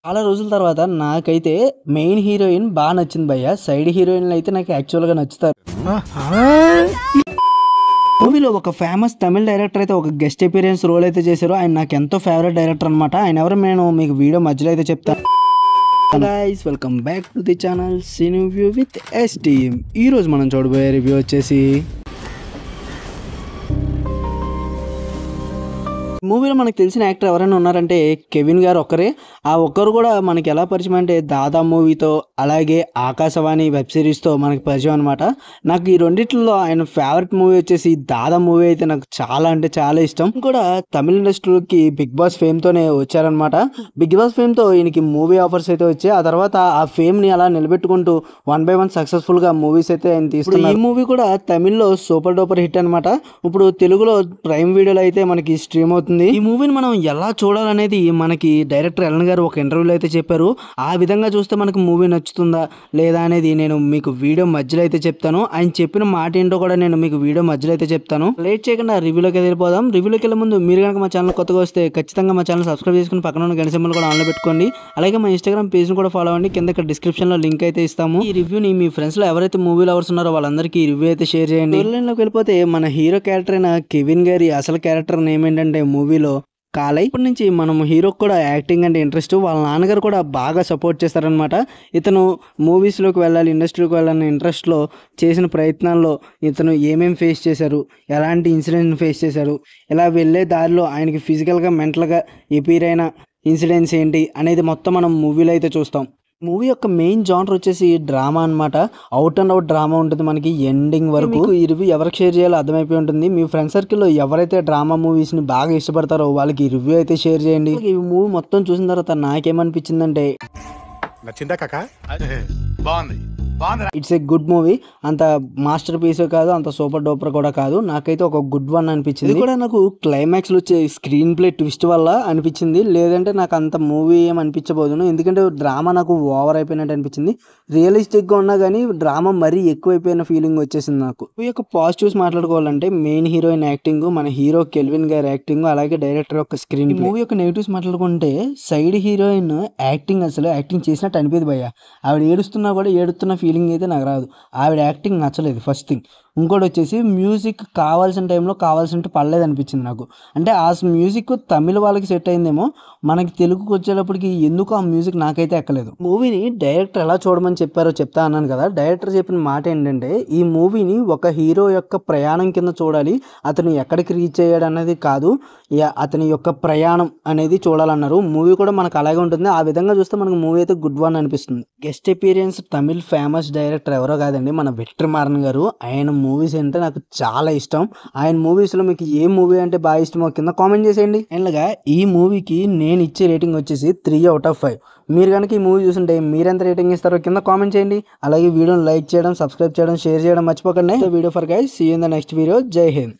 చాలా రోజుల తర్వాత నాకైతే మెయిన్ హీరోయిన్ బాగా నచ్చింది భయ్య. సైడ్ హీరోయిన్లు అయితే నాకు యాక్చువల్గా నచ్చుతారు. మూవీలో ఒక ఫేమస్ తమిళ డైరెక్టర్ అయితే ఒక గెస్ట్ అపీరియన్స్ రోల్ అయితే చేశారు. ఆయన నాకు ఎంతో ఫేవరెట్ డైరెక్టర్ అనమాట. ఆయన ఎవరు నేను మీకు వీడియో మధ్యలో అయితే చెప్తాను. Guys, welcome back to the channel cine review with STM. ఈ రోజు మనం చూడబోయే రివ్యూ వచ్చేసి మూవీలో మనకు తెలిసిన యాక్టర్ ఎవరైనా ఉన్నారంటే కెవిన్ గారు ఒక్కరే. ఆ ఒక్కరు కూడా మనకి ఎలా పరిచయం అంటే దాదా మూవీతో, అలాగే ఆకాశవాణి వెబ్ సిరీస్తో మనకి పరిచయం అనమాట. నాకు ఈ రెండిట్లో ఆయన ఫేవరెట్ మూవీ వచ్చేసి దాదా మూవీ అయితే నాకు చాలా అంటే చాలా ఇష్టం. కూడా తమిళ ఇండస్ట్రీకి బిగ్ బాస్ ఫేమ్తోనే వచ్చారనమాట. బిగ్ బాస్ ఫేమ్తో ఈయనకి మూవీ ఆఫర్స్ అయితే వచ్చాయి. ఆ తర్వాత ఆ ఫేమ్ని అలా నిలబెట్టుకుంటూ 1 by 1 సక్సెస్ఫుల్గా మూవీస్ అయితే ఆయన తీసుకున్నారు. ఈ మూవీ కూడా తమిళ్లో సూపర్ డూపర్ హిట్ అనమాట. ఇప్పుడు తెలుగులో ప్రైమ్ వీడియోలో అయితే మనకి స్ట్రీమ్ అవుతుంది. ఈ మూవీని మనం ఎలా చూడాలనేది మనకి డైరెక్టర్ ఎలన్ గారు ఒక ఇంటర్వ్యూలో అయితే చెప్పారు. ఆ విధంగా చూస్తే మనకు మూవీ నచ్చుతుందా లేదా అనేది నేను మీకు వీడియో మధ్యలో అయితే చెప్తాను. ఆయన చెప్పిన మాట ఏంటో కూడా నేను మీకు వీడియో మధ్యలో అయితే చెప్తాను. లేట్ చేయకుండా రివ్యూలోకి వెళ్ళిపోదాం. రివ్యూలోకి వెళ్ళే ముందు మీరు కనుక మా ఛానల్ కొత్తగా వస్తే ఖచ్చితంగా మా ఛానల్ సబ్స్క్రైబ్ చేసుకుని పక్కన ఉన్న గంట సింబల్ కూడా ఆన్లో పెట్టుకోండి. అలాగే మా ఇన్స్టాగ్రామ్ పేజ్ని కూడా ఫాలో అవ్వండి. కింద ఇక్కడ డిస్క్రిప్షన్లో లింక్ అయితే ఇస్తాము. ఈ రివ్యూని మీ ఫ్రెండ్స్లో ఎవరైతే మూవీ లవర్స్ ఉన్నారో వాళ్ళందరికీ ఈ రివ్యూ అయితే షేర్ చేయండి. లోకి వెళ్ళిపోతే మన హీరో క్యారెక్టర్ అయిన కెవిన్ గారి అసలు క్యారెక్టర్ నేమ్ ఏంటంటే మూవీలో కాలై. ఇప్పటి నుంచి మనం హీరోకి కూడా యాక్టింగ్ అంటే ఇంట్రెస్ట్. వాళ్ళ నాన్నగారు కూడా బాగా సపోర్ట్ చేస్తారనమాట. ఇతను మూవీస్లోకి వెళ్ళాలి, ఇండస్ట్రీలోకి వెళ్ళాలని ఇంట్రెస్ట్లో చేసిన ప్రయత్నాల్లో ఇతను ఏమేమి ఫేస్ చేశారు, ఎలాంటి ఇన్సిడెంట్ ఫేస్ చేశారు, ఇలా వెళ్ళే దారిలో ఆయనకి ఫిజికల్గా మెంటల్గా ఎపీర్ అయిన ఇన్సిడెంట్స్ ఏంటి అనేది మొత్తం మనం మూవీలో అయితే చూస్తాం. మూవీ యొక్క మెయిన్ జానర్ వచ్చేసి డ్రామా అనమాట. అవుట్ అండ్ అవుట్ డ్రామా ఉంటుంది మనకి ఎండింగ్ వరకు. ఈ రివ్యూ ఎవరికి షేర్ చేయాలో అర్థమైపోయి ఉంటుంది. మీ ఫ్రెండ్ సర్కిల్లో ఎవరైతే డ్రామా మూవీస్ని బాగా ఇష్టపడతారో వాళ్ళకి ఈ రివ్యూ అయితే షేర్ చేయండి. ఈ మూవీ మొత్తం చూసిన తర్వాత నాకేమనిపించిందంటే నచ్చిందా కాకా? బాగుంది. It's a good movie. అంత మాస్టర్ పీస్ కాదు, అంత సూపర్ డూపర్ కూడా కాదు. నాకైతే ఒక గుడ్ వన్ అనిపించింది. ఇది కూడా నాకు క్లైమాక్స్లో వచ్చే స్క్రీన్ ప్లే ట్విస్ట్ వల్ల అనిపించింది. లేదంటే నాకు అంత మూవీ ఏం అనిపించబోదును. ఎందుకంటే డ్రామా నాకు ఓవర్ అయిపోయినట్టు అనిపించింది. రియలిస్టిక్గా ఉన్నా కానీ డ్రామా మరీ ఎక్కువైపోయిన ఫీలింగ్ వచ్చేసింది నాకు. ఈ యొక్క పాజిటివ్స్ మాట్లాడుకోవాలంటే మెయిన్ హీరోయిన్ యాక్టింగ్, మన హీరో కెల్విన్ గారి యాక్టింగ్, అలాగే డైరెక్టర్ యొక్క స్క్రీన్ ప్లే. మూవీ యొక్క నెగిటివ్స్ మాట్లాడుకుంటే సైడ్ హీరోయిన్ యాక్టింగ్ అసలు యాక్టింగ్ చేసినట్టు అనిపించదు భయ్య. ఆవిడ ఏడుస్తున్నా కూడా ఏడుస్తున్న ఫీలింగ్ అయితే నాకు రాదు. ఆవిడ యాక్టింగ్ నచ్చలేదు ఫస్ట్ థింగ్. ఇంకోటి వచ్చేసి మ్యూజిక్ కావాల్సిన టైంలో కావాల్సినట్టు పడలేదు అనిపించింది నాకు. అంటే ఆ మ్యూజిక్ తమిళ వాళ్ళకి సెట్ అయిందేమో, మనకి తెలుగుకి వచ్చేటప్పటికి ఎందుకు ఆ మ్యూజిక్ నాకైతే ఎక్కలేదు. మూవీని డైరెక్టర్ ఎలా చూడమని చెప్పారో చెప్తా అన్నాను కదా. డైరెక్టర్ చెప్పిన మాట ఏంటంటే ఈ మూవీని ఒక హీరో యొక్క ప్రయాణం కింద చూడాలి. అతను ఎక్కడికి రీచ్ అయ్యాడు అనేది కాదు, అతని యొక్క ప్రయాణం అనేది చూడాలన్నారు. మూవీ కూడా మనకు అలాగే ఉంటుంది. ఆ విధంగా చూస్తే మనకు మూవీ అయితే గుడ్ వన్ అనిపిస్తుంది. Guest appearance Tamil famous director ఎవరో కాదండి, మన వెట్రిమారన్ గారు. ఆయన మూవీస్ అంటే నాకు చాలా ఇష్టం. ఆయన మూవీస్లో మీకు ఏ మూవీ అంటే బాగా ఇష్టమో కింద కామెంట్ చేసేయండి. అండ్గా ఈ మూవీకి నేను ఇచ్చే రేటింగ్ వచ్చేసి 3 out of 5. మీరు కనుక ఈ మూవీ చూస్తుంటే మీరెంత రేటింగ్ ఇస్తారో కింద కామెంట్ చేయండి. అలాగే వీడియోని లైక్ చేయడం, సబ్స్క్రైబ్ చేయడం, షేర్ చేయడం మర్చిపోకండి. Video for guys, see you in the next video. Jai Hind.